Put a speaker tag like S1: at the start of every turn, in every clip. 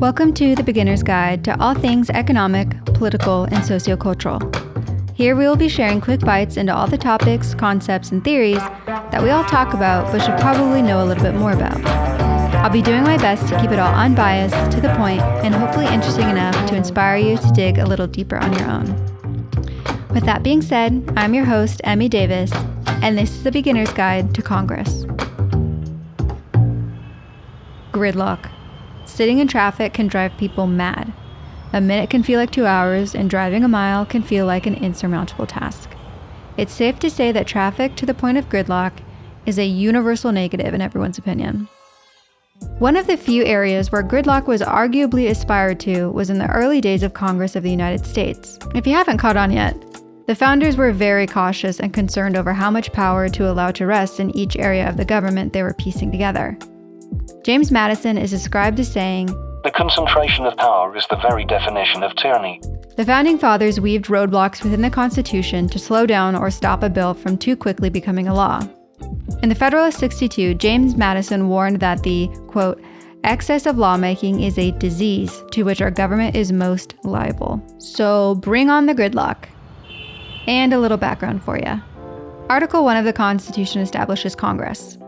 S1: Welcome to the Beginner's Guide to all things economic, political, and sociocultural. Here we will be sharing quick bites into all the topics, concepts, and theories that we all talk about but should probably know a little bit more about. I'll be doing my best to keep it all unbiased, to the point, and hopefully interesting enough to inspire you to dig a little deeper on your own. With that being said, I'm your host, Emmy Davis, and this is the Beginner's Guide to Congress. Gridlock. Sitting in traffic can drive people mad. A minute can feel like 2 hours, and driving a mile can feel like an insurmountable task. It's safe to say that traffic to the point of gridlock is a universal negative in everyone's opinion. One of the few areas where gridlock was arguably aspired to was in the early days of Congress of the United States. If you haven't caught on yet, the founders were very cautious and concerned over how much power to allow to rest in each area of the government they were piecing together. James Madison is described as saying,
S2: "The concentration of power is the very definition of tyranny."
S1: The Founding Fathers weaved roadblocks within the Constitution to slow down or stop a bill from too quickly becoming a law. In the Federalist 62, James Madison warned that the, quote, "excess of lawmaking is a disease to which our government is most liable." So bring on the gridlock. And a little background for you. Article 1 of the Constitution establishes Congress.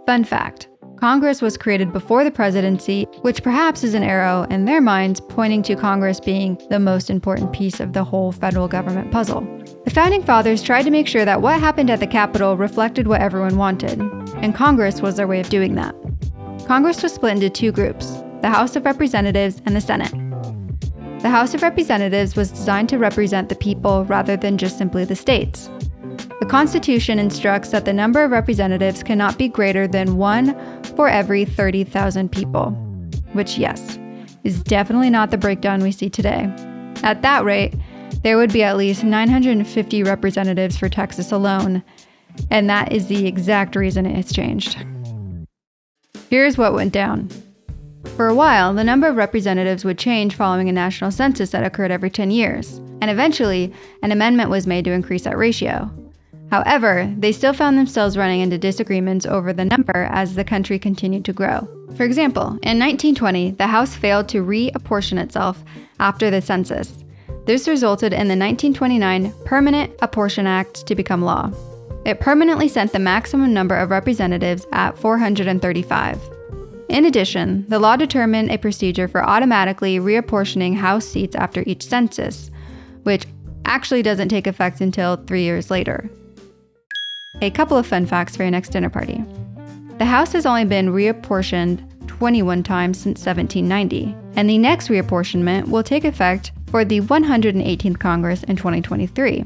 S1: Fun fact. Congress was created before the presidency, which perhaps is an arrow in their minds pointing to Congress being the most important piece of the whole federal government puzzle. The Founding Fathers tried to make sure that what happened at the Capitol reflected what everyone wanted, and Congress was their way of doing that. Congress was split into two groups, the House of Representatives and the Senate. The House of Representatives was designed to represent the people rather than just simply the states. The Constitution instructs that the number of representatives cannot be greater than 1 for every 30,000 people, which, yes, is definitely not the breakdown we see today. At that rate, there would be at least 950 representatives for Texas alone, and that is the exact reason it has changed. Here's what went down. For a while, the number of representatives would change following a national census that occurred every 10 years, and eventually, an amendment was made to increase that ratio. However, they still found themselves running into disagreements over the number as the country continued to grow. For example, in 1920, the House failed to reapportion itself after the census. This resulted in the 1929 Permanent Apportion Act to become law. It permanently set the maximum number of representatives at 435. In addition, the law determined a procedure for automatically reapportioning House seats after each census, which actually doesn't take effect until 3 years later. A couple of fun facts for your next dinner party. The House has only been reapportioned 21 times since 1790, and the next reapportionment will take effect for the 118th Congress in 2023.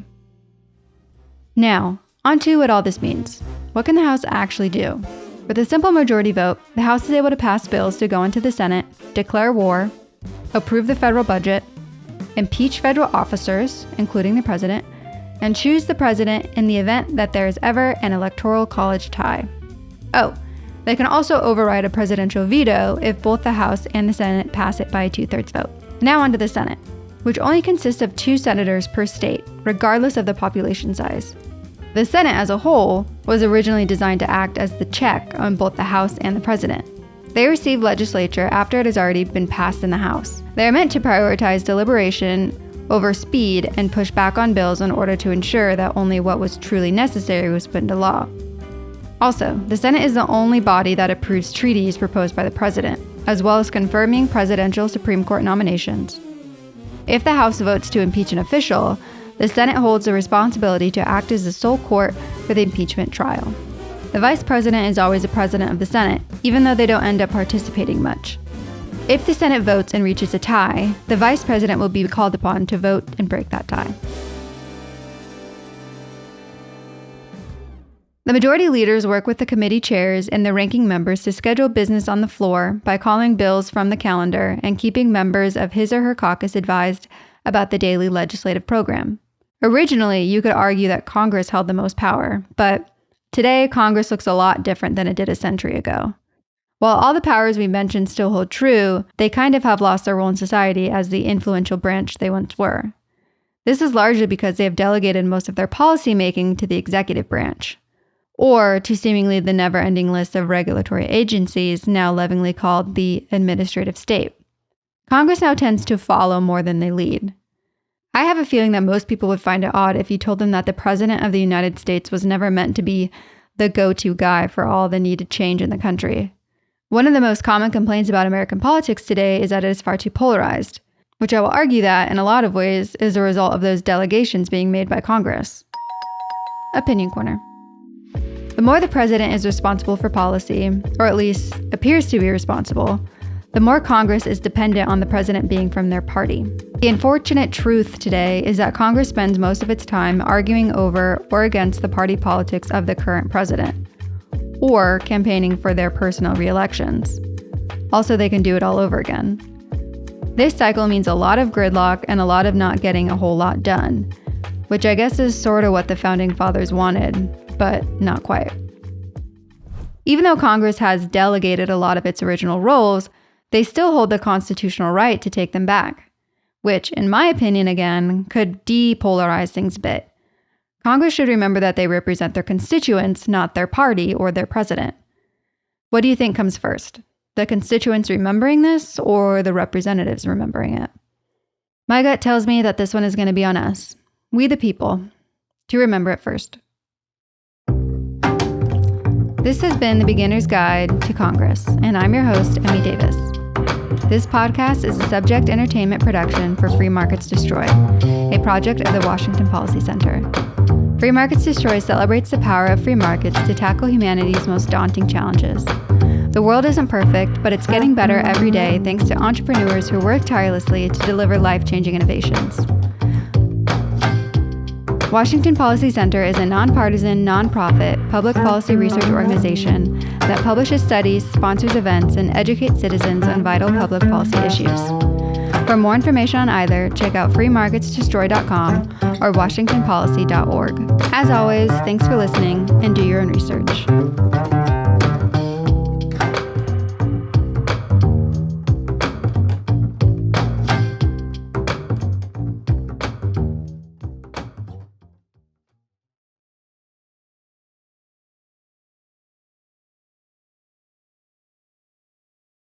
S1: Now, on to what all this means. What can the House actually do? With a simple majority vote, the House is able to pass bills to go into the Senate, declare war, approve the federal budget, impeach federal officers, including the president, and choose the president in the event that there is ever an electoral college tie. Oh, they can also override a presidential veto if both the House and the Senate pass it by a 2/3 vote. Now on to the Senate, which only consists of 2 senators per state, regardless of the population size. The Senate as a whole was originally designed to act as the check on both the House and the president. They receive legislature after it has already been passed in the House. They are meant to prioritize deliberation over speed and push back on bills in order to ensure that only what was truly necessary was put into law. Also, the Senate is the only body that approves treaties proposed by the president, as well as confirming presidential Supreme Court nominations. If the House votes to impeach an official, the Senate holds the responsibility to act as the sole court for the impeachment trial. The vice president is always the president of the Senate, even though they don't end up participating much. If the Senate votes and reaches a tie, the vice president will be called upon to vote and break that tie. The majority leaders work with the committee chairs and the ranking members to schedule business on the floor by calling bills from the calendar and keeping members of his or her caucus advised about the daily legislative program. Originally, you could argue that Congress held the most power, but today Congress looks a lot different than it did a century ago. While all the powers we mentioned still hold true, they kind of have lost their role in society as the influential branch they once were. This is largely because they have delegated most of their policy making to the executive branch, or to seemingly the never-ending list of regulatory agencies now lovingly called the administrative state. Congress now tends to follow more than they lead. I have a feeling that most people would find it odd if you told them that the President of the United States was never meant to be the go-to guy for all the needed change in the country. One of the most common complaints about American politics today is that it is far too polarized, which I will argue that, in a lot of ways, is a result of those delegations being made by Congress. Opinion Corner. The more the president is responsible for policy, or at least appears to be responsible, the more Congress is dependent on the president being from their party. The unfortunate truth today is that Congress spends most of its time arguing over or against the party politics of the current president, or campaigning for their personal re-elections. Also, they can do it all over again. This cycle means a lot of gridlock and a lot of not getting a whole lot done, which I guess is sort of what the Founding Fathers wanted, but not quite. Even though Congress has delegated a lot of its original roles, they still hold the constitutional right to take them back, which, in my opinion, again, could depolarize things a bit. Congress should remember that they represent their constituents, not their party or their president. What do you think comes first? The constituents remembering this or the representatives remembering it? My gut tells me that this one is going to be on us, we the people, to remember it first. This has been The Beginner's Guide to Congress, and I'm your host, Emmy Davis. This podcast is a Subject Entertainment production for Free Markets Destroy, a project of the Washington Policy Center. Free Markets Destroy celebrates the power of free markets to tackle humanity's most daunting challenges. The world isn't perfect, but it's getting better every day thanks to entrepreneurs who work tirelessly to deliver life-changing innovations. Washington Policy Center is a non-partisan, non-profit, public policy research organization that publishes studies, sponsors events, and educates citizens on vital public policy issues. For more information on either, check out freemarketsdestroy.com or washingtonpolicy.org. As always, thanks for listening, and do your own research.